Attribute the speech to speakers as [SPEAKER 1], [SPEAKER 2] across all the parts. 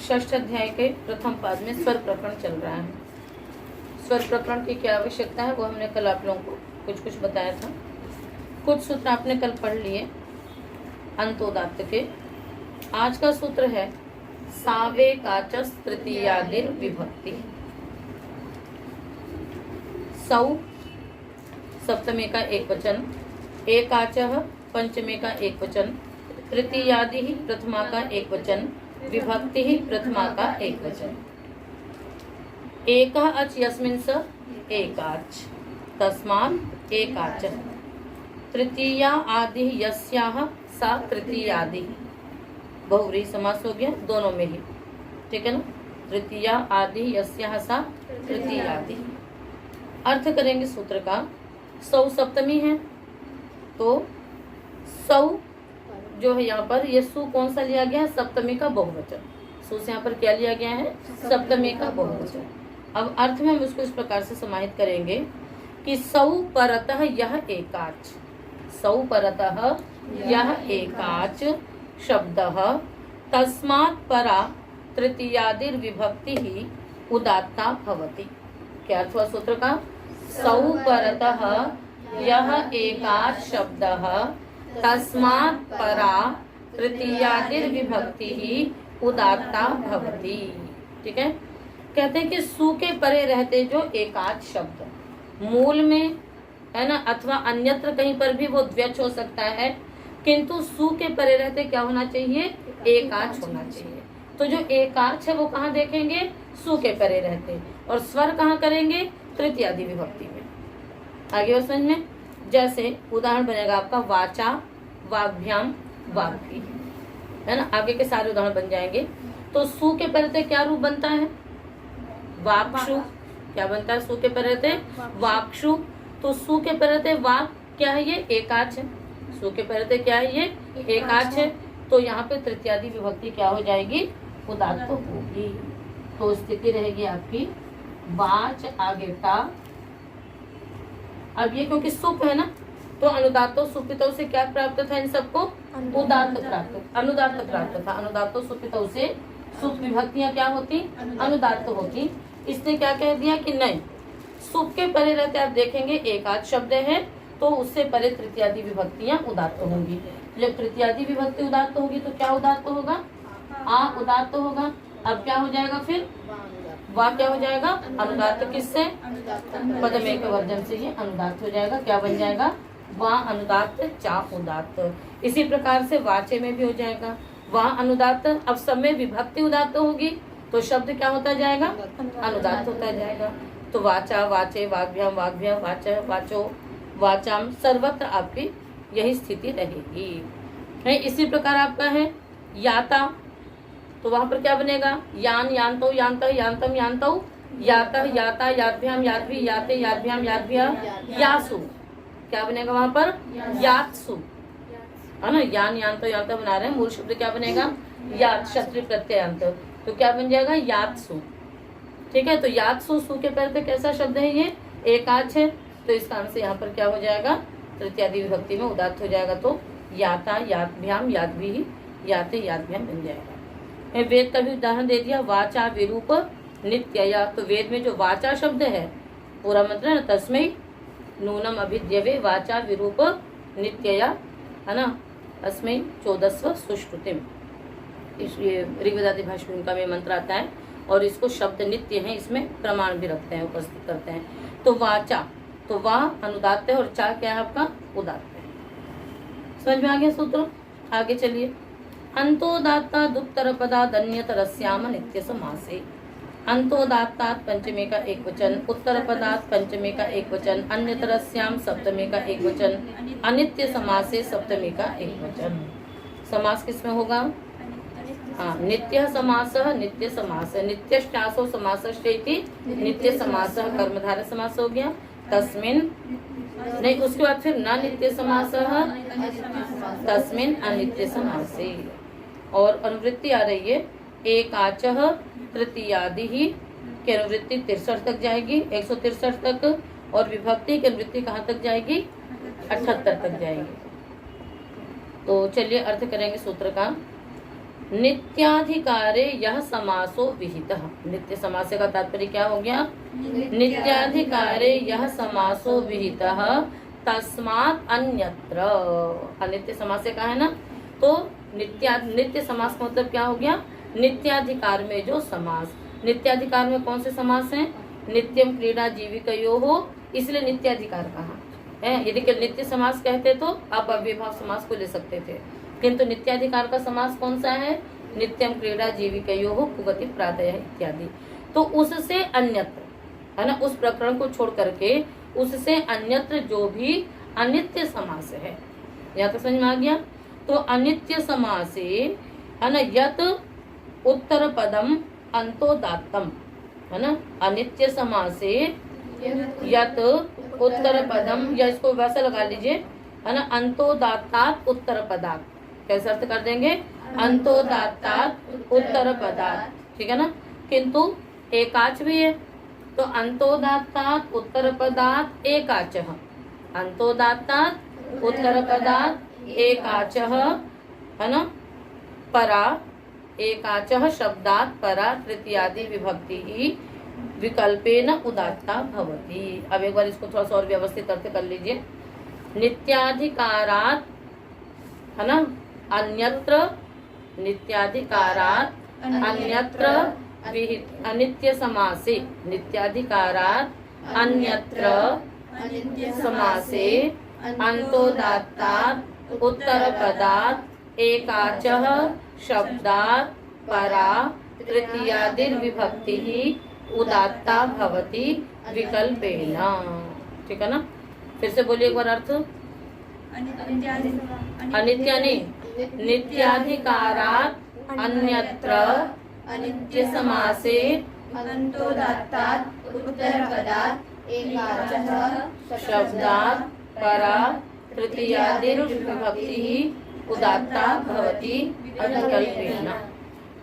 [SPEAKER 1] षष्ठ अध्याय के प्रथम पाद में स्वर प्रकरण चल रहा है। स्वर प्रकरण की क्या आवश्यकता है वो हमने कल आप लोगों को कुछ कुछ बताया था। कुछ सूत्र आपने कल पढ़ लिए अंतोदात्त के। आज का सूत्र है सावेकाचस तृतीयादिर विभक्ति। सौ सप्तमी का एक वचन, एकाचः पंचमी का एक वचन, तृतीयादि प्रथमा का एक वचन, विभक्ति ही प्रथमा का एक वचन। एकः अच यस्मिन् स एकाच तस्मात् एकाचः। तृतीया आदि यस्याः सा तृतीयादि। बहुव्रीहि समास हो गया दोनों में ही, ठीक है ना। तृतीया आदि यस्याः सा तृतीयादि। अर्थ करेंगे सूत्र का। सौ सप्तमी है तो सौ जो है यहाँ पर ये सु कौन सा लिया गया है? सप्तमी का बहुवचन। सु से यहाँ पर क्या लिया गया है? सप्तमी का बहुवचन। अब अर्थ में हम उसको इस प्रकार से समाहित करेंगे कि सौ परतः यह एकाच, सौ परतः यह एकाच शब्दः तस्मात् परा तृतीयादिर विभक्ति ही उदात्ता भवति। क्या अर्थ हुआ सूत्र का? सौ परतः यह एकाच शब्दः तस्मात् परा तृतीयादिर विभक्ति ही उदात्ता भवति। ठीक है। कहते हैं कि सु के परे रहते जो एकाच शब्द मूल में है ना, अथवा अन्यत्र कहीं पर भी वो द्व्यच हो सकता है, किंतु सु के परे रहते क्या होना चाहिए? एकाच होना चाहिए। तो जो एकाच है वो कहाँ देखेंगे? सु के परे रहते। और स्वर कहाँ करेंगे? तृतीयादि विभक्ति में। आगे समझ में, जैसे उदाहरण बनेगा आपका वाचा, वाग्भ्याम, वाग्भी, है ना। आगे के सारे उदाहरण बन जाएंगे। तो सु के परे क्या रूप बनता है? वाक्शु। क्या बनता है सु के परे? वाक्शु। तो सु के परे वाक क्या है? ये एकाच है। सु के परे क्या है? ये एकाच है। तो यहाँ पे तृतीयादि विभक्ति क्या हो जाएगी? उदात्त होगी। तो स्थिति रहेगी आपकी वाच आगे टा। अब ये क्योंकि सुप है ना, तो अनुदात्तो सुपितो से क्या प्राप्त था? इन सबको उदात्त प्राप्त, अनुदात्त प्राप्त था। अनुदात्तो सुपितो से सुप विभक्तियां क्या होती? अनुदात्त होती। इसने क्या कह दिया कि नहीं, सुप के परे रहते आप देखेंगे एकाच शब्द है तो उससे परे तृतीयादि विभक्तियां उदात्त होंगी। जब तृतीयादि विभक्ति उदात्त होगी तो क्या उदात्त होगा? आ उदात्त होगा। अब क्या हो जाएगा फिर? वाह क्या हो जाएगा? अनुदात्त। किससे? पदमेक वर्जन से ये अनुदात्त हो जाएगा। क्या बन जाएगा? वाह अनुदात्त, चा उदात्त। इसी प्रकार से वाचे में भी हो जाएगा वाह अनुदात्त। अब सब में विभक्ति उदात्त होगी तो शब्द क्या होता जाएगा? अनुदात्त होता जाएगा। तो वाचा, वाचे, वाग्भ्याम, वाग्भ्याम, वाचा, वाचो, वाचाम, सर्वत्र आपकी यही स्थिति रहेगी। है इसी प्रकार आपका है याता। तो वहां पर क्या बनेगा? यान, यान्तो, यान्तः, यान्तम, यान्तौ, यातः, याता, याद्भ्याम, याद्भी, याते, याद्भ्याम, याद्भ्या, यासु। क्या बनेगा वहां पर? यात्सु, है ना। यान, यान्तो, यान्तः बना रहे हैं। मूल शब्द क्या बनेगा? यात, क्षत्रिय प्रत्ययांत। तो क्या बन जाएगा? यात्सु। ठीक है। तो यात्सु सु के पहले कैसा शब्द है? ये एकाच है। तो इस कारण से यहाँ पर क्या हो जाएगा? तृतीयादि विभक्ति में उदात्त हो जाएगा। तो याता, याद्भ्याम, याद्भी, याते, याद्भ्याम बन जाएगा। वेद का भी उदाहरण दे दिया, वाचा विरूप नित्यया। तो वेद में जो वाचा शब्द है पूरा मंत्र है ना, तस्मै नूनम अभिद्यवे वाचा विरूप नित्यया, है ना। अस्मै 14 सुश्रुतिम। ये ऋग्वेदादि भाषा में उनका में मंत्र आता है और इसको शब्द नित्य है इसमें प्रमाण भी रखते हैं, उपस्थित करते हैं। तो वाचा, तो वाह अनुदात्त है और चा क्या है आपका? उदात्त है। समझ में आ गया सूत्र? आगे चलिए। अंतोदात्ता दुत्तर पदा दन्यतरस्याम नित्य समासे। अंतोदात्तात पंचमी का एक वचन, उत्तर पदात पंचमी का एक वचन, अन्यतरस्याम सप्तमी का एक वचन, अनित्य समासे सप्तमी का एक वचन। समास किसमें होगा? हाँ, नित्य समासः, नित्य समास। नित्यश्चासो समासश्चेति नित्य समासः कर्मधारय समास हो गया। तस्मिन् नहीं, उसके बाद फिर न नित्य समासः, तस्मिन् अनित्य समासे। और अनुवृत्ति आ रही है एकाचः तृतीयादि ही की अनुवृत्ति 63 तक जाएगी, 163 तक। और विभक्ति की अनुवृत्ति कहाँ तक जाएगी? 78 तक जाएगी। तो चलिए अर्थ करेंगे सूत्र का। नित्याधिकारे यह समासो विहितः। नित्य समास का तात्पर्य क्या हो गया? नित्याधिकारे यह समासो विहितः तस्मात् अन्यत्र। अनित्य समास का है ना, तो नित्य समास का मतलब क्या हो गया? नित्याधिकार में जो समास। नित्याधिकार में कौन से समास हैं? नित्यम क्रीडा जीविकयोः, इसलिए नित्याधिकार कहा है। यदि नित्य समास कहते तो आप अव्ययभाव समास को ले सकते थे, किंतु नित्याधिकार का समास कौन सा है? नित्यम क्रीडा जीविकयोः कुवति प्रातः इत्यादि। तो उससे अन्यत्र, है ना, उस प्रकरण को छोड़ करके उससे अन्यत्र जो भी अनित्य समास है, या तो समझ में आ गया? तो अनित्य समासे, है ना, यत उत्तर पदम अंतोदात्तम, है ना, अनित्य समासे यत उत्तर पदम, या इसको वैसा लगा लीजिए, है ना, अंतोदात्तात उत्तर पदात्। कैसे अर्थ कर देंगे? अंतोदात्तात उत्तर पदात्, ठीक है ना। किंतु एकाच भी है, तो अंतोदात्तात उत्तर पदात् एकाचः, अंतोदात्तात उत्तर पदात् एकाचः, है ना, परा एकाचः शब्दात् परा तृतीयादि विभक्ति ही विकल्पेन उदात्ता भवति। अब एक बार इसको थोड़ा सा और व्यवस्थित अर्थ कर लीजिए। नित्याधिकारात्, है ना, अन्यत्र, नित्याधिकारात् अन्यत्र विहित अनित्य समासे, नित्याधिकारात् अन्यत्र समासे अंतोदात्तात् उत्तर पदात् एकाचः शब्दात् परा तृतीयादि विभक्ति ही उदात्ता भवति विकल्पेन। ठीक है ना, फिर से बोलिए एक बार अर्थ। अनित्यानि नित्याधिकारात् अन्यत्र अनित्य समासे
[SPEAKER 2] अंतोदात्तात् उत्तरपदात् एकाचः
[SPEAKER 1] शब्दात् परा तृतीयादि विभक्ति उदात्ता भवति विकल्पेन।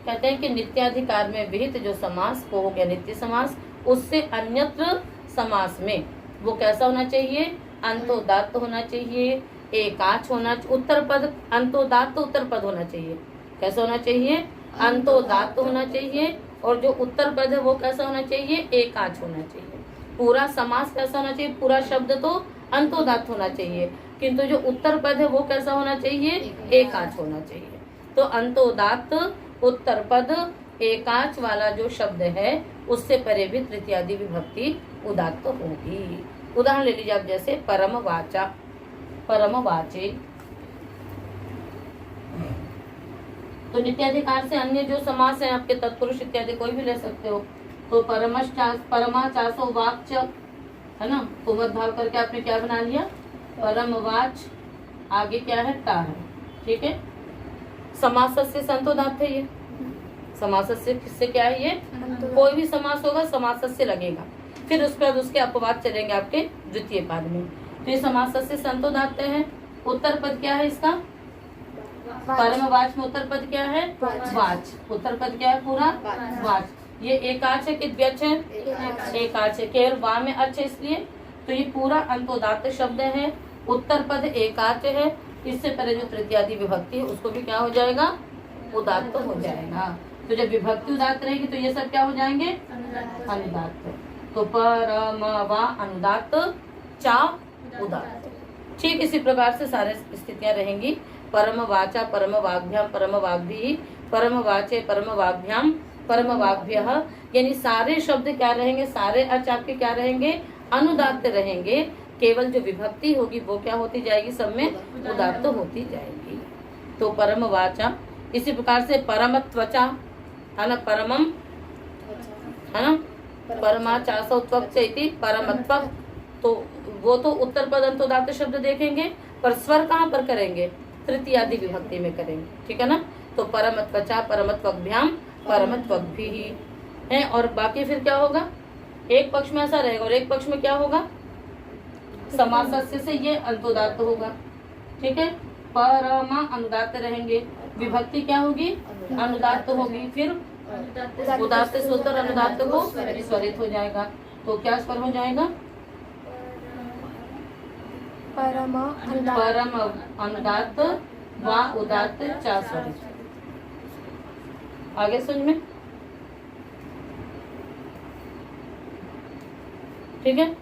[SPEAKER 1] कहते हैं कि नित्याधिकार में विहित जो समास को हो गया नित्य समास, उससे अन्यत्र समास में वो कैसा होना चाहिए? अंतोदात्त होना चाहिए, एकाच होना, उत्तर पद अंतोदात्त उत्तर पद होना चाहिए। कैसा होना चाहिए? अंतोदात्त होना चाहिए, और जो उत्तर पद है वो कैसा होना चाहिए? एकाच होना चाहिए। पूरा समास कैसा होना चाहिए? पूरा शब्द तो अंतोदात्त होना चाहिए, किंतु जो उत्तर पद है वो कैसा होना चाहिए? एकाच होना चाहिए। तो अंतोदात्त उत्तर पद एकाच वाला जो शब्द है उससे परे भी तृतीयादि विभक्ति उदात्त होगी। उदाहरण ले लीजिए आप, जैसे परम वाचा, परम वाचे। तो नित्याधिकार से अन्य जो समास है आपके तत्पुरुष इत्यादि कोई भी ले सकते हो। तो परमा चासो वाक्च, है ना, तो मत भाव करके आपने क्या बना लिया? परम वाच, आगे क्या है? टा है, ठीक है। समासस्य संतोदात्त है ये, समासस्य किससे क्या है? ये कोई भी समास होगा समासस्य लगेगा, फिर उसके बाद उसके अपवाद चलेंगे आपके द्वितीय पाद में। तो ये समासस्य संतोदात्त है। उत्तर पद क्या है इसका? परम वाच में उत्तर पद क्या है? वाच। उत्तर पद क्या है? पूरा वाच। ये एकाच है कि द्व्यच है? एकाच है, केवल वा में अच्छ है इसलिए। तो ये पूरा अंतोदात्त शब्द है, उत्तर पद एकाच है, इससे पहले जो तृतीयादि विभक्ति है उसको भी क्या हो जाएगा? उदात्त हो जाएगा। तो जब विभक्ति उदात्त रहेगी तो ये सब क्या हो जाएंगे? अनुदात्त। तो परम वा अनुदात्त, चा उदात्त। ठीक इसी प्रकार से सारे स्थितियां रहेंगी। परम वाचा परम वाग्भ्याम परम वाग्भी, परम वाचे परम वाग्भ्याम परम वाग्भ्यः, यानी सारे शब्द क्या रहेंगे? सारे अर्थ आपके क्या रहेंगे? अनुदात्त रहेंगे। केवल जो विभक्ति होगी वो क्या होती जाएगी? सब में उदात्त होती जाएगी। तो परम वाचा, इसी प्रकार से परम त्वचा, है ना, परमम, है ना, परमा चासो त्वक् इति परमत्वक्। तो वो तो उत्तर पद अंतोदात्त शब्द देखेंगे, पर स्वर कहाँ पर करेंगे? तृतीयादि विभक्ति में करेंगे, ठीक है ना। तो परम त्वचा परम त्वग्भ्याम परम त्वग्भिः है। और बाकी फिर क्या होगा? एक पक्ष में ऐसा रहेगा और एक पक्ष में क्या होगा? समासस्य से ये अंतोदात्त होगा, ठीक है। परमा अनुदात्त रहेंगे, विभक्ति क्या होगी? अनुदात्त होगी, फिर उदात्त से उत्तर अनुदात्त को स्वरित हो जाएगा। तो क्या स्वर हो जाएगा? परम अनुदात्त वा उदात्त चा स्वरित। आगे समझ में? ठीक है।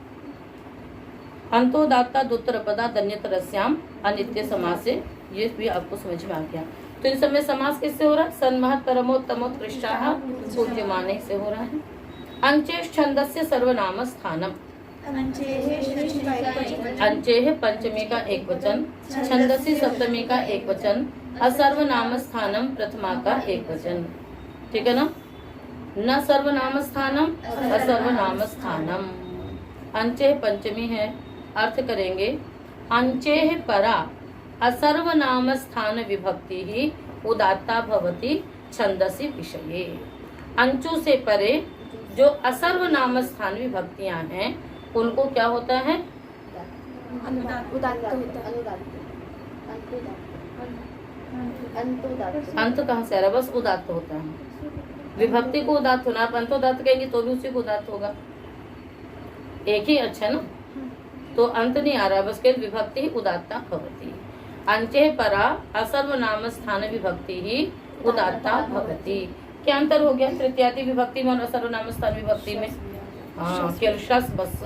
[SPEAKER 1] अंतोदात्ता दुत्तरपदा दन्यतरस्याम अनित्य समास से, ये भी आपको समझ में आ गया। तो इन सब में समास किससे हो रहा है? सन्महत परमोत्तमोत्कृष्टाः पूज्यमाने से हो रहा है। अंचेश छंदस्य सर्वनाम स्थानम, अंचेह पंचमी का एक वचन, छंदसी सप्तमी का एक वचन, असर्वनाम स्थानम प्रथमा का एक वचन। ठीक है ना? न सर्वनाम स्थानम असर्वनाम स्थानम। अंचेह पंचमी है, अर्थ करेंगे अंचेह परा असर्वनाम स्थान विभक्ति ही उदात्ता भवति छंदसी विषये। अंचु से परे जो असर्वनाम स्थान विभक्तियां हैं उनको क्या होता है? अंत कहाँ से आ रहा? बस उदात्त होता है। विभक्ति को उदात्त होना, आप अंतोदात्त कहेंगे तो भी उसी को उदात्त होगा, एक ही अच्छा ना। तो अंत नहीं आ रहा, बस केवल विभक्ति ही उदात्ता भवति। अंचे परा असर्वनाम स्थान विभक्ति ही उदात्ता भवति। क्या अंतर हो गया तृतीयादि विभक्ति में और असर्वनाम स्थान विभक्ति में? हाँ, केवल शस बस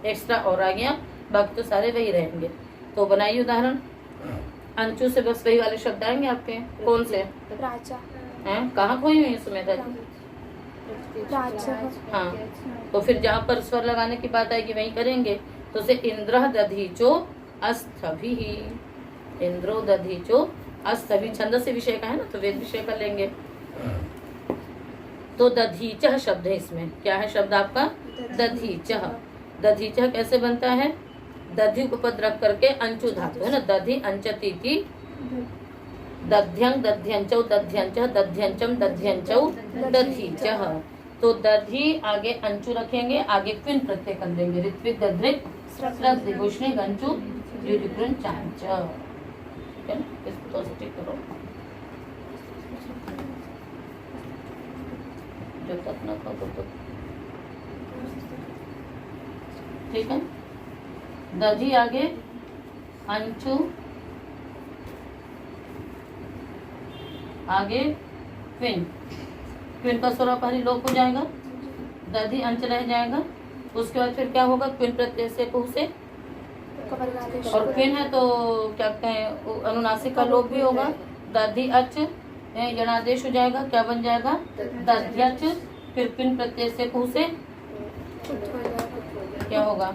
[SPEAKER 1] एक्स्ट्रा और आ गया, बाकी तो सारे वही रहेंगे। तो बनाइए उदाहरण। अंचु से बस वही वाले शब्द आएंगे आपके। कौन से?
[SPEAKER 2] राजा
[SPEAKER 1] हैं? कहाँ खोई हुई इसमें? हाँ, तो फिर जहाँ पर स्वर लगाने की बात आएगी वही करेंगे। तो उसे इंद्र दधीचो अस्थभि, इंद्रो दधीचो अस्थभि छंद से विषय का है ना, तो वेद विषय का लेंगे। तो दधीचः शब्द है इसमें। क्या है शब्द आपका? दधीचः। दधीचः कैसे बनता है? दधि उपपद रख करके अंचु धातु है ना, दधि अंचति थी, दध्यं दध्यंचौ दध्यंचः दध्यंचम दध्यंचौ दधीचः। तो दधि आगे अंचु रखेंगे, आगे क्विन प्रत्यय कर देंगे। ऋत्विक दध्रिक श्रद्धिभूषणे गंचु युरिकृन चांच। ठीक है ना? इसको तो ठीक करो जब तक न कहो तब तक। ठीक है। दधि आगे अंचु, आगे क्विन, क्विन का स्वर पहले लोप हो जाएगा, दधि अंच रह जाएगा। उसके बाद फिर क्या होगा? क्विन प्रत्यय से कुह से, और क्विन है तो क्या कहते हैं अनुनासिक का लोप भी होगा। दधि अच यणादेश हो जाएगा, क्या बन जाएगा? दध्यच। फिर क्विन प्रत्यय से कुह से क्या होगा?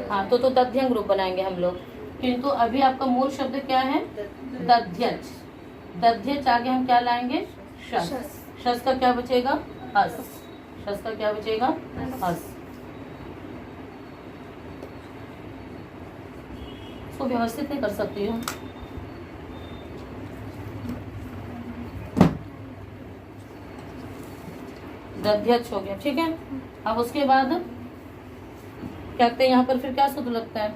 [SPEAKER 1] हाँ, तो दध्यंग रूप बनाएंगे हम लोग। किंतु अभी आपका मूल शब्द क्या है? दध्यच। दध्यच आगे हम क्या लाएंगे? शस। शस का क्या बचेगा? अस। शस का क्या बचेगा? अस। इसको व्यवस्थित नहीं कर सकती हूँ। दध्यच हो गया। ठीक है। अब उसके बाद क्या कहते हैं यहाँ पर फिर क्या सूत्र लगता है?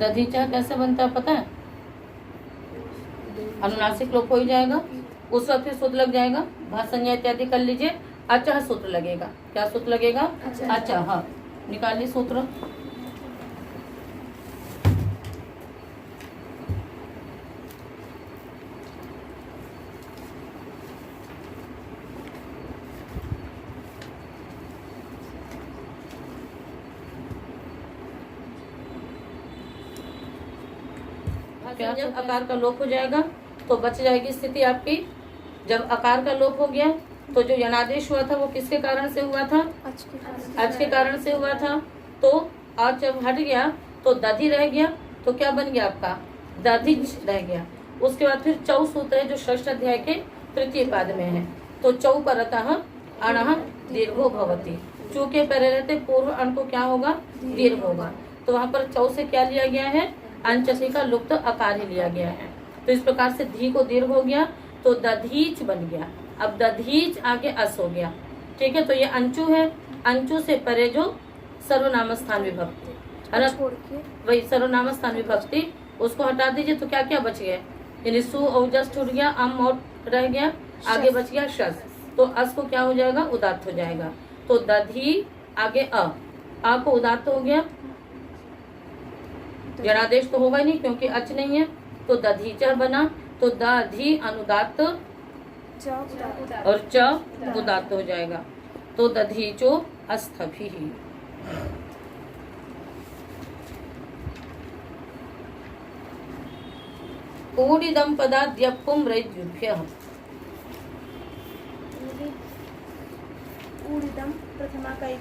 [SPEAKER 1] दधीचा कैसे बनता है पता है? अनुनासिक लोप हो ही जाएगा, उस वक्त फिर सूत्र लग जाएगा, भाषण इत्यादि कर लीजिए, अचह सूत्र लगेगा। क्या सूत्र लगेगा? अचह। निकालिए सूत्र। जब आकार का लोप हो जाएगा तो बच जाएगी स्थिति आपकी। जब आकार का लोप हो गया तो जो यणादेश हुआ था वो किसके कारण से हुआ था? अच के कारण से हुआ था। तो आज जब हट गया तो दधि रह गया, तो क्या बन गया आपका? दधिच रह गया। उसके बाद फिर चौ सूत्र है जो षष्ठ अध्याय के तृतीय पाद में है। तो चौ परतः अणः दीर्घो भवति। चू के परे रहते पूर्व अण को क्या होगा? दीर्घ होगा। तो वहाँ पर चौ से क्या लिया गया है? अंचसी का लुप्त आकार ही लिया गया है। तो इस प्रकार से धी को दीर्घ हो गया तो दधीच बन गया। अब दधीच आगे अस हो गया। ठीक है। तो ये अंचु है, अंचु से परे जो सर्वनाम स्थान विभक्ति है ना, वही सर्वनाम स्थान विभक्ति, उसको हटा दीजिए तो क्या क्या बच गया? यानी सु और जस छूट गया, अम और रह गया, आगे बच गया शस। तो अस को क्या हो जाएगा? उदात्त हो जाएगा। तो दधी आगे अ को उदात्त हो गया। जनादेश तो होगा ही नहीं क्योंकि अच नहीं है, तो दधीचह बना। तो दधी अनुदात्त और च उदात्त हो जाएगा। तो दधीचो अस्थभिः। ऊडिदं पदाद्यप्पुं रैद्युभ्यः।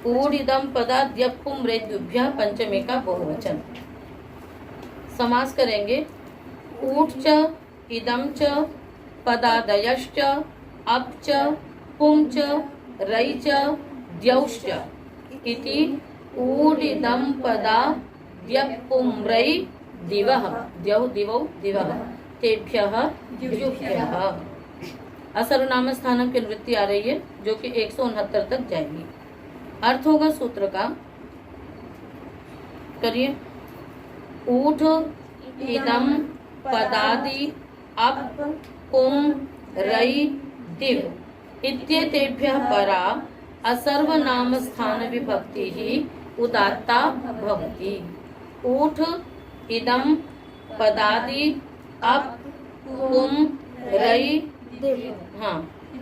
[SPEAKER 1] ऊडिदं पदाद्यप्पुं रैद्युभ्यः पंचमे का बहुवचन। समास करेंगे। ऊट च इदं च पदादयश्च अप च पुं च रै च द्यौश्च इति ऊडिदं पदाद्यप्पुं रै दिवः द्यौ दिवौ दिवः तेभ्यः द्युभ्यः। असर्वनाम स्थानम की वृत्ति आ रही है जो कि 169 तक जाएगी। अर्थ होगा सूत्र का, करिए। ऊठ इदम पदादि अप पुं रै दिव इत्येतेभ्यः परा असर्वनाम स्थान विभक्ति ही उदात्ता भवति। ऊठ इदम पदादि अप पुं रै, हाँ,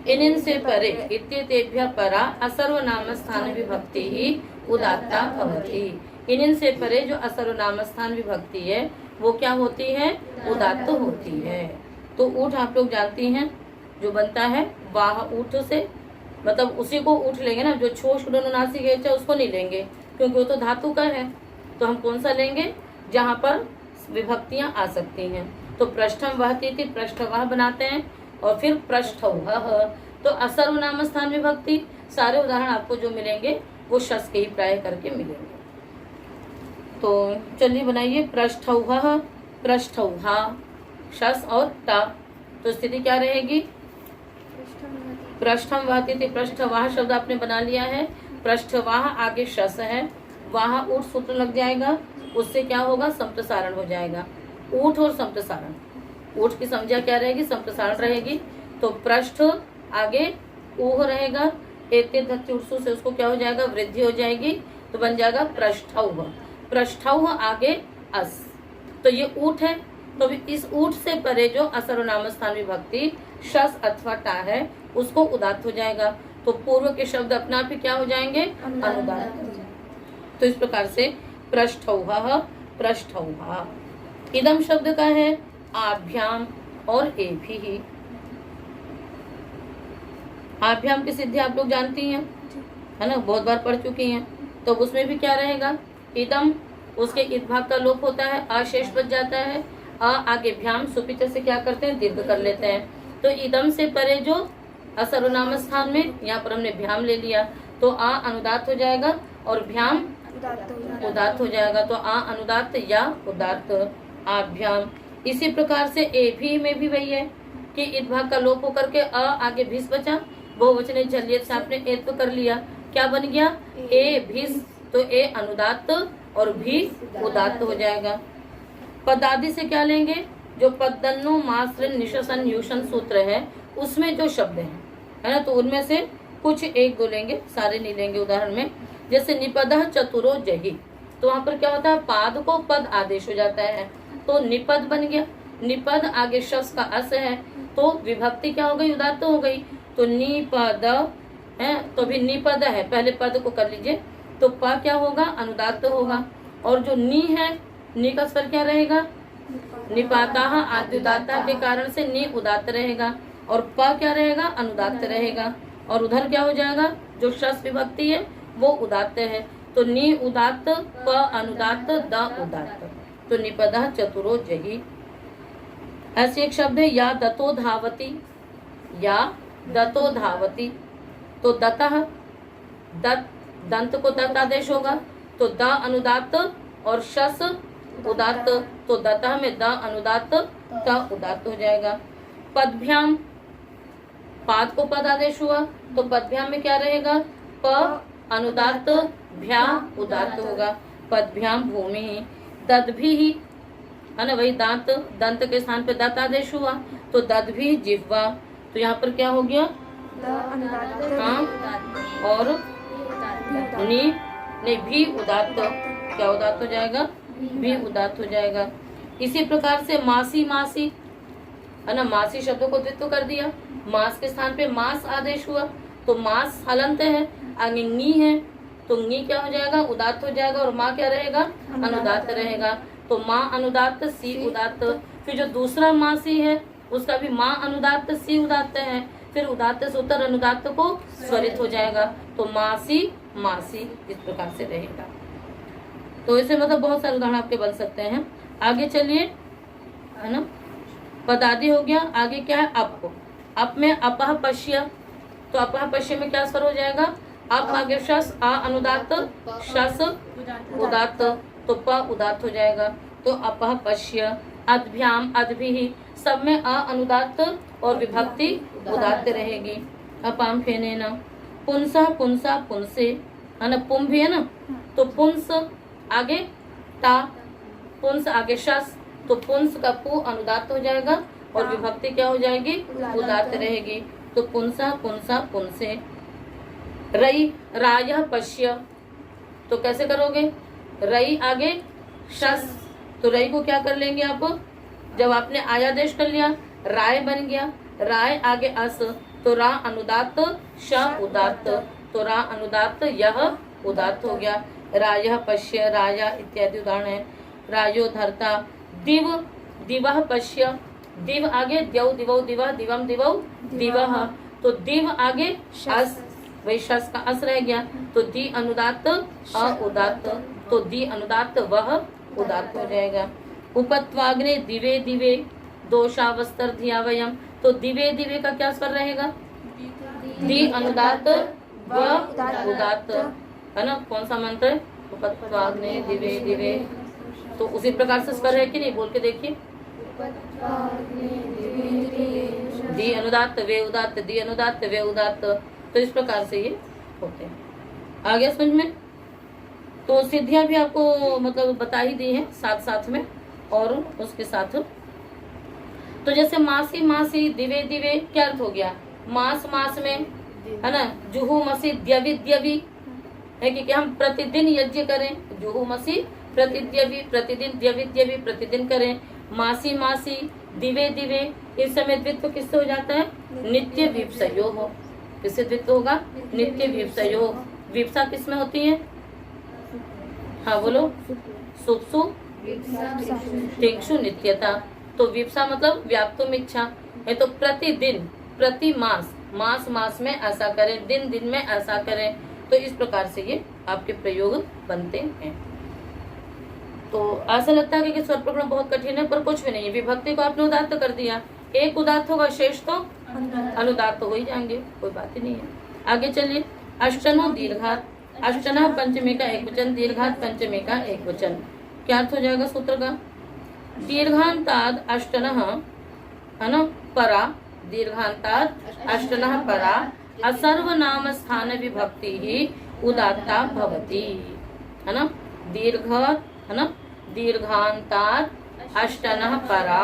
[SPEAKER 1] इन से परे इत्येतेभ्यः परा असर्वनाम स्थान विभक्ति ही उदात्ता भवति। इन से परे जो असर्वनाम स्थान विभक्ति है वो क्या होती है? उदात्त होती है। तो ऊठ आप लोग जानती हैं जो बनता है वाह ऊठ से, मतलब उसी को ऊठ लेंगे ना, जो छो नासिक है उसको नहीं लेंगे क्योंकि वो तो धातु का है। तो हम कौन सा लेंगे? जहाँ पर विभक्तियां आ सकती हैं। तो पृष्ठम वह तिथि पृष्ठ वह बनाते हैं और फिर पृष्ठ वह। तो असर्वनाम स्थान विभक्ति सारे उदाहरण आपको जो मिलेंगे वो शस के ही प्राय करके मिलेंगे। तो चलिए बनाइए। पृष्ठ वह पृष्ठ वहा शस और टा। तो स्थिति क्या रहेगी? पृष्ठम वह तिथि पृष्ठ वह शब्द आपने बना लिया है। पृष्ठ वह आगे शस है, वहां ऊठ सूत्र लग जाएगा, उससे क्या होगा? संप्रसारण हो जाएगा। ऊठ और संप्रसारण, ऊठ की संज्ञा क्या रहेगी? संप्रसारण रहेगी। तो पृष्ठ आगे ऊह रहेगा, एते धत्ति उर्सु से उसको क्या हो जाएगा? वृद्धि हो जाएगी, तो बन जाएगा पृष्ठौह। पृष्ठौह आगे अस, तो ये ऊठ है। तो इस ऊठ से परे जो असर्वनाम स्थान विभक्ति शस अथवा टा है उसको उदात्त हो जाएगा। तो पूर्व के शब्द अपने आप ही क्या हो जाएंगे? अनुदात्त। तो इस प्रकार से पृष्ठौह पृष्ठौहा। इदम शब्द का है आभ्याम और एभिः। आभ्याम की सिद्धि आप लोग जानती हैं, है ना, बहुत बार पढ़ चुकी हैं। तो उसमें भी क्या रहेगा? इदम, उसके इत भाग का लोप होता है, अशेष बच जाता है। अ आगे भ्याम सुपिच से क्या करते हैं? दीर्घ कर लेते हैं। तो इदम से परे जो असर्वनाम स्थान में यहाँ पर हमने भ्याम ले लिया, तो आ अनुदात हो जाएगा और भ्याम उदात्त हो जाएगा। तो आ अनुदात्त या उदात्त आभ्याम। इसी प्रकार से ए भी में भी वही है कि इत भाग का लोप होकर के अ आगे भिस बचा, बहुवचन झल्लियत से आपने ए तो कर लिया, क्या बन गया? ए भिस। तो ए अनुदात्त और भी उदात्त हो जाएगा। पदादि से क्या लेंगे? जो पदन्नो मास्त्र निशसन यूशन सूत्र है उसमें जो शब्द है ना, तो उनमें से कुछ एक दो लेंगे, सारे नहीं लेंगे। उदाहरण में जैसे निपदः चतुरो जहि, तो वहां पर क्या होता है? पाद को पद आदेश हो जाता है, तो निपद बन गया। निपद आगे शस का अस है, तो विभक्ति क्या हो गई? उदात्त हो गई। तो निपद है, तो भी निपद है, पहले पद को कर लीजिए, तो प क्या होगा? अनुदात्त होगा। और जो नी है, नी का स्वर क्या रहेगा? निपाता आद्युदाता के कारण से नी उदात्त रहेगा और प क्या रहेगा? अनुदात्त रहेगा। और उधर क्या हो जाएगा? जो शस विभक्ति है वो उदात्त है, तो नी उदात्त प अनुदात्त द उदात्त। तो निपदः चतुरो जहि। ऐसे एक शब्द है या दतो धावती, या दतो धावती। तो दतः दत, दंत को दत आदेश होगा, तो द अनुदात्त और शस उदात्त, तो दतः में द अनुदात्त त उदात्त हो जाएगा। पदभ्याम, पाद को पद आदेश हुआ, तो पदभ्याम में क्या रहेगा? प अनुदात्त भ्या उदात्त होगा। पदभ्याम भूमि। दद्भि, है ना, वही दांत, दंत के स्थान पे दंत आदेश हुआ, तो दद्भि जिह्वा। तो यहाँ पर क्या हो गया? हाँ, और नहीं भी उदात्त, क्या उदात्त हो जाएगा? भी उदात्त हो जाएगा। इसी प्रकार से मासी मासी, है ना, मासी शब्द को द्वित्व कर दिया, मास के स्थान पे मास आदेश हुआ तो मास हलंत है, आगे नी है तो नी क्या हो जाएगा, उदात्त हो जाएगा, और माँ क्या रहेगा, अनुदात्त रहेगा। तो माँ अनुदात्त सी उदात्त। फिर जो दूसरा माँ सी है उसका भी माँ अनुदात्त सी उदात्त है, फिर उदात्त से उत्तर अनुदात्त को स्वरित हो जाएगा, तो मासी मासी इस प्रकार से रहेगा। तो इसे मतलब बहुत सारे उदाहरण आपके बन सकते हैं। आगे चलिए, है ना, पदादि हो गया। आगे क्या है, अप में अपह पश्य, तो अपह पश्य में क्या स्वर हो जाएगा, अप आगे शस, आ अनुदात्त, शस उदात्त, तो प उदात्त हो जाएगा, तो अपह पश्य। अद्भ्याम अद्भिः, सब में अ अनुदात्त और विभक्ति उदात्त रहेगी। अपाम फेनेन। पुंसः पुंसा पुंसे, है ना, पुम भी है ना, तो पुंस आगे ता, पुंस आगे शस, तो पुंस का पु अनुदात्त हो जाएगा और विभक्ति क्या हो जाएगी, उदात्त रहेगी, तो पुंसा पुंसा पुंसे। रई रायः पश्य, तो कैसे करोगे, रई आगे शस, तो रई को क्या कर लेंगे आप, जब आपने आयादेश कर लिया राय बन गया, राय आगे अस, तो रा अनुदात्त श उदात्त, तो रा अनुदात्त यह उदात्त हो गया। रायः पश्य, राया इत्यादि उदाहरण है। रायो धर्ता। दिव दिवः पश्य, दिव आगे द्यौ दिवौ दिवः दिवम दिवौ दिवः, तो दिव आगे अस, वही शस का अस रह गया, तो दी अनुदात्त अ उदात्त, तो दी अनुदात्त वह उदात्त हो जाएगा। उपत्वाग्ने दिवे दिवे दोषावस्तर धिया वयम, तो दिवे दिवे का क्या स्वर रहेगा, दी अनुदात्त व उदात्त, है ना, कौन सा मंत्र है, उपत्वाग्ने दिवे दिवे, तो उसी प्रकार से स्वर है कि नहीं, बोल के देखिए। दी अनुदात्त वे उदात्त, दी अनुदात्त वे उदात्त, तो इस प्रकार से ये होते हैं। आ गया समझ में। तो सिद्धियां भी आपको मतलब बता ही दी है साथ साथ में, और उसके साथ तो जैसे मासी मासी दिवे दिवे क्या अर्थ हो गया, मास मास में, है ना, जुहू मसी द्यवि द्यवि है कि हम प्रतिदिन यज्ञ करें, जुहू मसी प्रतिद्यवि प्रतिदिन, द्यवि द्यवि प्रतिदिन करें। मासी मासी दिवे दिवे, इस समय द्वित्व किससे हो जाता है, नित्य विप्सयो हो, किससे द्वित्व होगा, नित्य विप्सयो। विप्सा किसमें होती है, हाँ बोलो, सुप्सु तिक्षु नित्यता, तो विप्सा मतलब व्याप्तुम इच्छा है, तो प्रतिदिन प्रति मास, मास मास में ऐसा करें, दिन दिन में ऐसा करें, तो इस प्रकार से ये आपके प्रयोग बनते हैं। तो ऐसा लगता है कि स्वर पकड़ना बहुत कठिन है, पर कुछ भी नहीं है। विभक्ति को आपने उदात्त कर दिया, एक उदात्त होगा, शेष तो अनुदात्त हो ही जाएंगे, कोई बात ही नहीं है। आगे चलिए, अष्टनो दीर्घात। अष्टना पंचमी का एक वचन, दीर्घात पंचमी का एक वचन, क्या अर्थ हो जाएगा सूत्र का, दीर्घांताद अष्टनः, है ना, परा, दीर्घांताद अष्टनः परा, असर्वनाम स्थान विभक्ति ही उदात्ता भवति, है ना, दीर्घ, है ना, दीर्घांताद अष्टनः परा,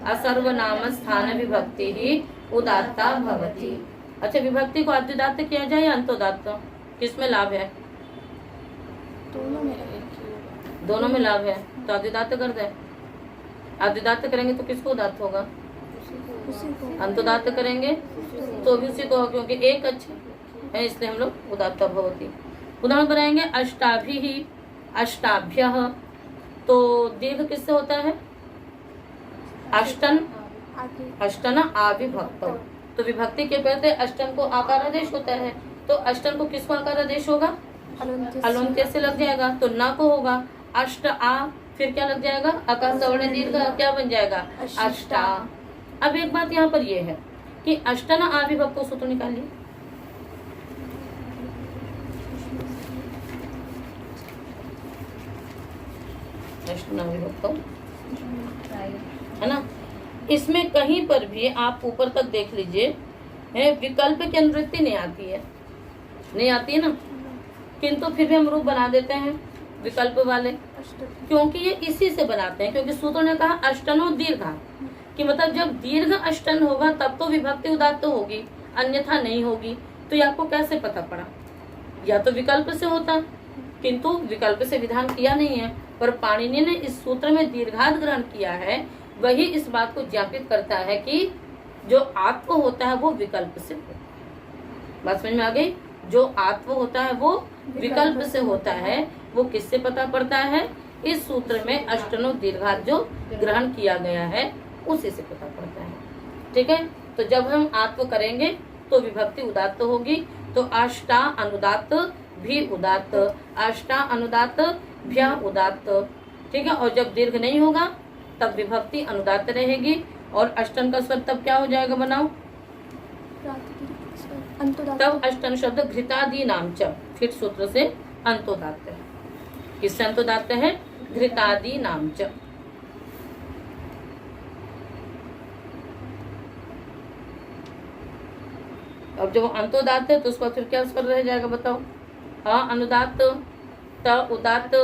[SPEAKER 1] असर्वनाम स्थान विभक्ति ही उदात्ता भवति। अच्छा, विभक्ति को आद्युदात्त किया जाए या अंतोदात्त, किसमें लाभ है, दोनों में लाभ है, तो आद्युदात्त कर दे। आद्युदात्त करेंगे तो किसको उदात्त होगा, अंतोदात्त करेंगे तो भी उसी को, क्योंकि एक अच्छे है इसलिए हम लोग उदात्त भवति। उदाहरण बनाएंगे, अष्टाभि ही अष्टाभ्य, तो दीर्घ किससे होता है, अष्टन, अष्टन आविभक्त, तो विभक्ति के पहले अष्टन को आकार आदेश होता है, तो अष्टन को किसको आकार आदेश होगा, अलंत्य से लग जाएगा, तो न को होगा अष्ट आ, फिर क्या लग जाएगा, आकार सवर्ण दीर्घ, क्या बन जाएगा, अष्टा। अब एक बात यहाँ पर ये है कि अष्टन आविभक्त सूत्र निकालिए, अष्टन आविभक्त, है ना, इसमें कहीं पर भी आप ऊपर तक देख लीजिए, विकल्प की अनुवृत्ति नहीं आती है, नहीं आती है ना, किंतु फिर भी हम रूप बना देते हैं विकल्प वाले, क्योंकि ये इसी से बनाते हैं, क्योंकि सूत्र ने कहा अष्टनो दीर्घा, कि मतलब जब दीर्घ अष्टन होगा तब तो विभक्ति उदात्त होगी, अन्यथा नहीं होगी। तो ये आपको कैसे पता पड़ा, या तो विकल्प से होता, किंतु विकल्प से विधान किया नहीं है, पर पाणिनि ने इस सूत्र में दीर्घात ग्रहण किया है, वही इस बात को ज्ञापित करता है कि जो आत्व होता है वो विकल्प से होता है। बात समझ में आ गई? जो आत्व होता है वो विकल्प से होता है। वो किससे पता पड़ता है? इस सूत्र में अष्टनो दीर्घात जो ग्रहण किया गया है उसी से पता पड़ता है। ठीक है, तो जब हम आत्व करेंगे तो विभक्ति उदात्त होगी। तो अष्टा अनुदात्त भी उदात्त, अष्टा अनुदात्त भ्या उदात्त। ठीक है, और जब दीर्घ नहीं होगा तब विभक्ति अनुदात्त रहेगी और अष्टन का स्वर तब क्या हो जाएगा? बनाओ। तब अष्टन शब्द घृतादि नाम च, फिर सूत्र से अंतोदात्त है। किससे अंतोदात्त है? घृतादि नाम च। अब जब अंतोदात्त है तो उसका फिर क्या स्वर रह जाएगा? बताओ। हाँ, अनुदात्त, त उदात्त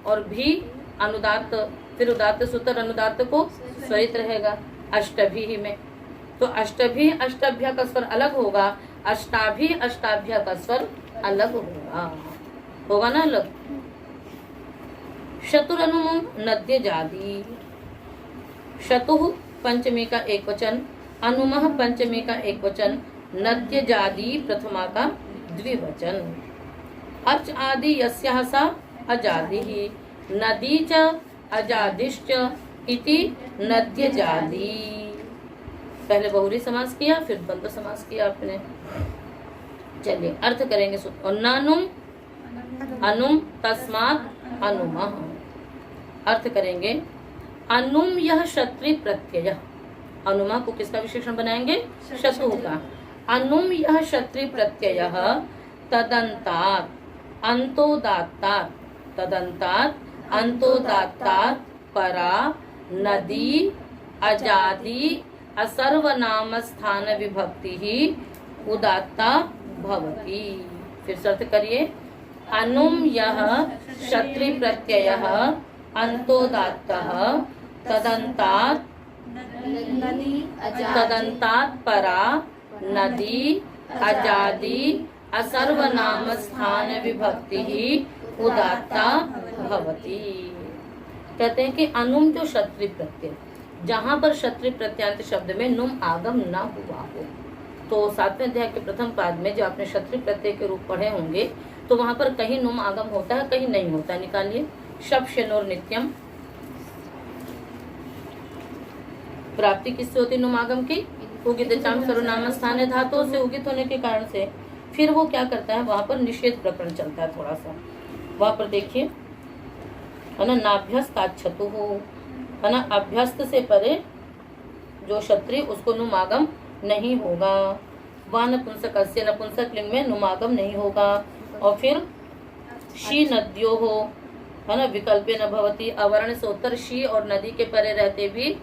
[SPEAKER 1] और भी अनुदात्त, फिर उदात्त सूत्र अनुदात्त को स्वरित रहेगा अष्टभी में। तो अष्टभी अष्टाभ्या का स्वर अलग होगा, अष्टाभी अष्टाभ्या का स्वर अलग होगा ना अलग। शतुरनुम नद्य जादी, शतुः पंचमी का एक वचन, अनुमः पंचमी का एक वचन, नद्य जादी प्रथमा का द्विवचन। अर्च आदि यस्याः सा अजादिः, नदी च अजादिश्च इति नद्य जादी। पहले बहुरी समास किया फिर द्वंद्व समास किया आपने। चलिए अर्थ करेंगे। और नानुम अनुम तस्मात् अनुमः। अर्थ करेंगे। अनुम यह क्षत्रि प्रत्यय, अनुमा को किसका विशेषण बनाएंगे? शत्रु का। अनुम यह क्षत्रि प्रत्यय तदंतात अंतोदात्तात, तदंतात अंतोदात्तात परा नदी अजादि असर्वनाम स्थान विभक्ति ही उदात्ता भवति। फिर सर्थ करिए। अनुम यह क्षत्रि प्रत्यय अंतोदात्तः तदंतात परा नदी अजादि असर्वनाम स्थान विभक्ति ही उदात्ता भवति। कहते हैं कि अनुम जो क्षत्रि प्रत्यय, जहाँ पर क्षत्रि प्रत्यांत शब्द में नुम आगम न हुआ हो, तो 7वें अध्याय के प्रथम पाद में जो आपने क्षत्रि प्रत्यय के रूप पढ़े होंगे तो वहां पर कहीं नुम आगम होता है कहीं नहीं होता। निकालिए। शब शनोर नित्यम, प्राप्ति किससे होती? नुम आगम की। उगित चाम सर्वनाम स्थान धातु से उगित होने के कारण से फिर वो क्या करता है? वहां पर निषेध प्रकरण चलता है थोड़ा सा। वहां पर देखिए, है ना, नाभ्यस्ताच्छतु हो, है ना, अभ्यस्त से परे जो क्षत्रिय उसको नुमागम नहीं होगा। वह नपुंसक से नपुंसक लिंग में नुमागम नहीं होगा। और फिर शी नद्यो हो, है ना, विकल्पे न भवती, अवर्ण से उत्तर शी और नदी के परे रहते भी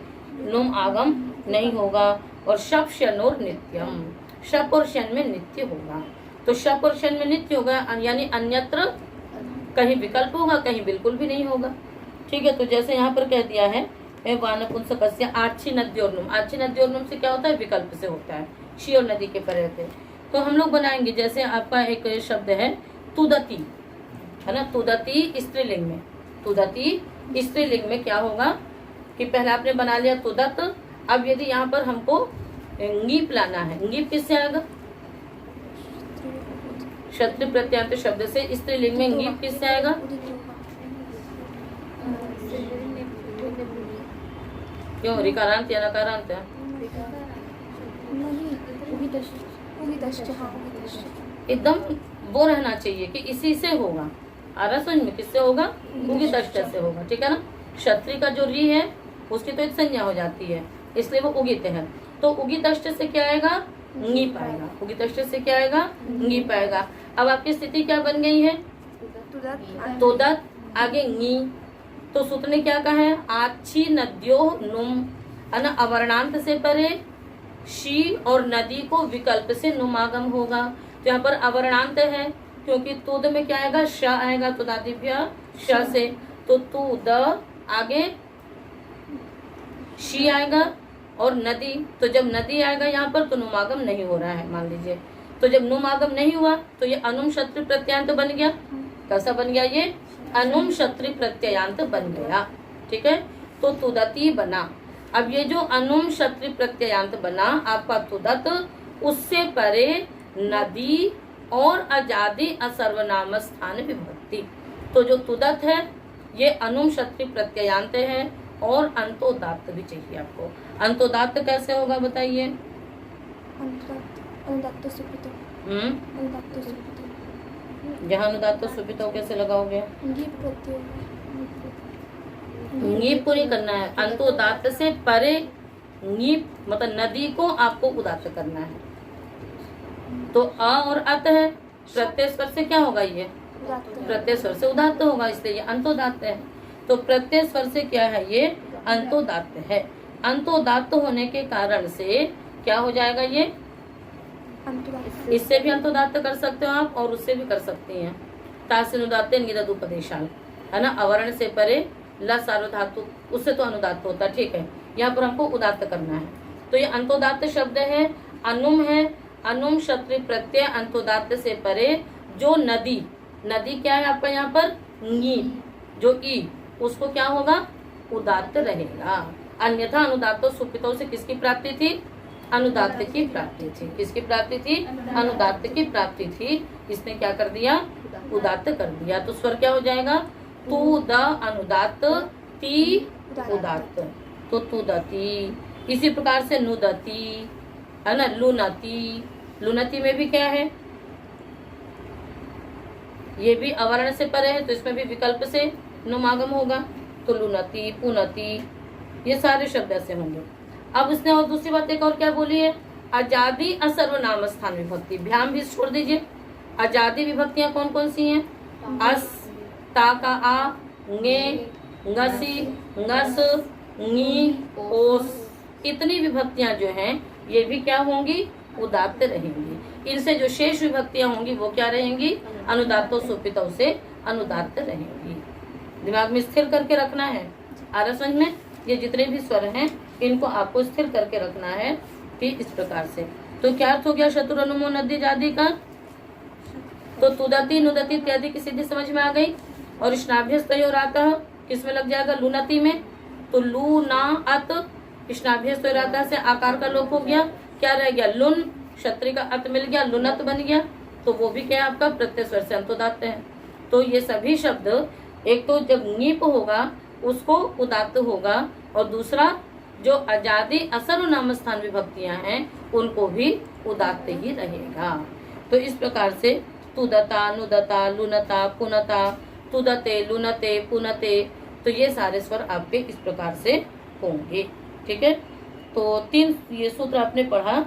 [SPEAKER 1] नुम आगम नहीं होगा। और शप शनोर नित्यम, शप और शन में नित्य होगा। तो शप और शन में नित्य होगा यानी अन्यत्र कहीं विकल्प होगा कहीं बिल्कुल भी नहीं होगा। ठीक है, तो जैसे यहाँ पर कह दिया है वानपुंसकस्य आच्छी नद्योर्नुम, आच्छी नद्योर्नुम से क्या होता है? विकल्प से होता है, शी और नदी के परे रहते। तो हम लोग बनाएंगे, जैसे आपका एक शब्द है तुदती, है ना, तुदती स्त्रीलिंग में, तुदती स्त्रीलिंग में क्या होगा कि पहले आपने बना लिया तुदत। अब यदि यहाँ पर हमको ngीप लाना है, ngीप किससे आएगा? क्षत्रि प्रत्यांत शब्द से स्त्रीलिंग में ngीप किससे आएगा? क्यों? रिकारांत या नकारांत है? एकदम वो रहना चाहिए कि इसी से होगा। आरा समझ में किससे होगा? उगित अष्ट से होगा। ठीक है ना। क्षत्रि का जो री है उसकी तो एक संज्ञा हो जाती है, इसलिए वो उगित है। तो उगित अष्ट से क्या आएगा? नी पाएगा। उगित अष्ट से क्या आएगा? नी पाएगा। अब आपकी स्थिति क्या बन गई है? तोदत, आगे नी। तो सूत्र ने क्या कहा है? आच्छी नद्यो नुम, है ना, अवर्णांत से परे शी और नदी को विकल्प से नुमागम होगा। तो यहाँ पर अवर्णांत है क्योंकि तुद में क्या आएगा? श आएगा, तुदादिभ्य श से। तो तुद आगे शी आएगा और नदी। तो जब नदी आएगा यहाँ पर तो नुमागम नहीं हो रहा है, मान लीजिए। तो जब नुमागम नहीं हुआ तो ये अनुम क्षत्रि प्रत्यांत बन गया। कैसा बन गया? ये अनुम क्षत्रि प्रत्ययांत बन गया। ठीक है, तो तुदती बना। अब ये जो अनुम क्षत्रि प्रत्ययांत बना आपका तुदत, उससे परे नदी और अजादि असर्वनाम स्थान विभक्ति। तो जो तुदत है ये अनुम क्षत्रि प्रत्ययांत है और अंतोदात्त भी चाहिए आपको। अंतोदात्त कैसे होगा बताइए?
[SPEAKER 3] अनुदात्त सुपितो। अनुदात्त सुपितो।
[SPEAKER 1] जहाँ अनुदात्त सुपितो कैसे लगाओगे?
[SPEAKER 3] ङीप प्रत्यय।
[SPEAKER 1] ङीप को नहीं करना है, अंतोदात्त से परे ङीप मतलब नदी को आपको उदात्त करना है। तो अ और अत है, प्रत्यय स्वर से क्या होगा? ये प्रत्यय स्वर से उदात्त होगा, इसलिए ये अंतोदात्त है। तो प्रत्यय स्वर से क्या है? ये अंतोदात्त है। अंतोदात्त होने के कारण से क्या हो जाएगा? ये इससे भी अंतोदात्त कर सकते हो आप और उससे भी कर सकती हैं। तासिनुदात्त निददुपदेशाल है ना, अवर्ण से परे ल सार्वधातु, उससे तो अनुदात्त होता है, ठीक है। यहाँ पर हमको उदात्त करना है। तो ये अंतोदात्त शब्द है, अनुम है, अनुम क्षत्रि प्रत्यय अंतोदात्त से परे जो नदी, नदी क्या है आपका यहाँ पर? ङी, जो ई, उसको क्या होगा? उदात्त रहेगा। अन्यथा अनुदात्तो सुपितो से किसकी प्राप्ति थी? अनुदात्त की प्राप्ति थी। किसकी प्राप्ति थी? अनुदात्त की प्राप्ति थी। इसने क्या कर दिया? उदात्त कर दिया। तो स्वर क्या हो जाएगा? तू द अनुदात्त, ती उदात्त, तो तुदती। इसी प्रकार से नुदती है ना, लुनती। लुनती में भी क्या है? ये भी अवर्ण से परे है, तो इसमें भी विकल्प से नुमागम होगा। तो लुनती, पुनती, ये सारे शब्द ऐसे होंगे। अब उसने और दूसरी बात एक और क्या बोली है? अजादि असर्वनाम स्थान विभक्ति। ध्यान भी छोड़ दीजिए। अजादि विभक्तियां कौन कौन सी हैं? अस, ता का आ, ङे, ङसी, ङस, ङी, ओस, इतनी विभक्तियां जो हैं ये भी क्या होंगी? उदात्त रहेंगी। इनसे जो शेष विभक्तियां होंगी वो क्या रहेंगी? अनुदात्तो सुपितो से अनुदात्त रहेंगी। दिमाग में स्थिर करके रखना है। आ रहा समझ में? ये जितने भी स्वर हैं इनको आपको स्थिर करके रखना है कि इस प्रकार से। तो क्या अर्थ हो गया शत्रु अनुमो नदी जाति का? तो तुदती, नुदती इत्यादि की सिद्धि समझ में आ गई। और स्नाभ्यस्तयोरातः किसमें लग जाएगा? लुनती में। तो लू ना अत, स्नाभ्यस्तयोरातः से आकार का लोप हो गया, क्या रह गया? लुन, क्षत्रि का अत मिल गया, लुनत बन गया। तो वो भी क्या है आपका? प्रत्यय स्वर से अंतोदात्त है। तो ये सभी शब्द, एक तो जब ङीप होगा उसको उदात्त होगा, और दूसरा जो अजादि असर्वनाम स्थान विभक्तियां हैं उनको भी उदात्त ही रहेगा। तो इस प्रकार से तुदता, नुदता, लुनता, पुनता, तुदते, लुनते, पुनते, तो ये सारे स्वर आपके इस प्रकार से होंगे। ठीक है। तो 3 ये सूत्र आपने पढ़ा।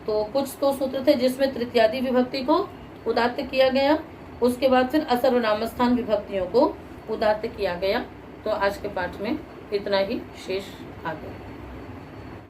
[SPEAKER 1] तो कुछ तो सूत्र थे जिसमें तृतीयादि विभक्ति को उदात्त किया गया, उसके बाद फिर असर्वनाम स्थान विभक्तियों को उदात्त किया गया। तो आज के पाठ में इतना ही शेष आ गया।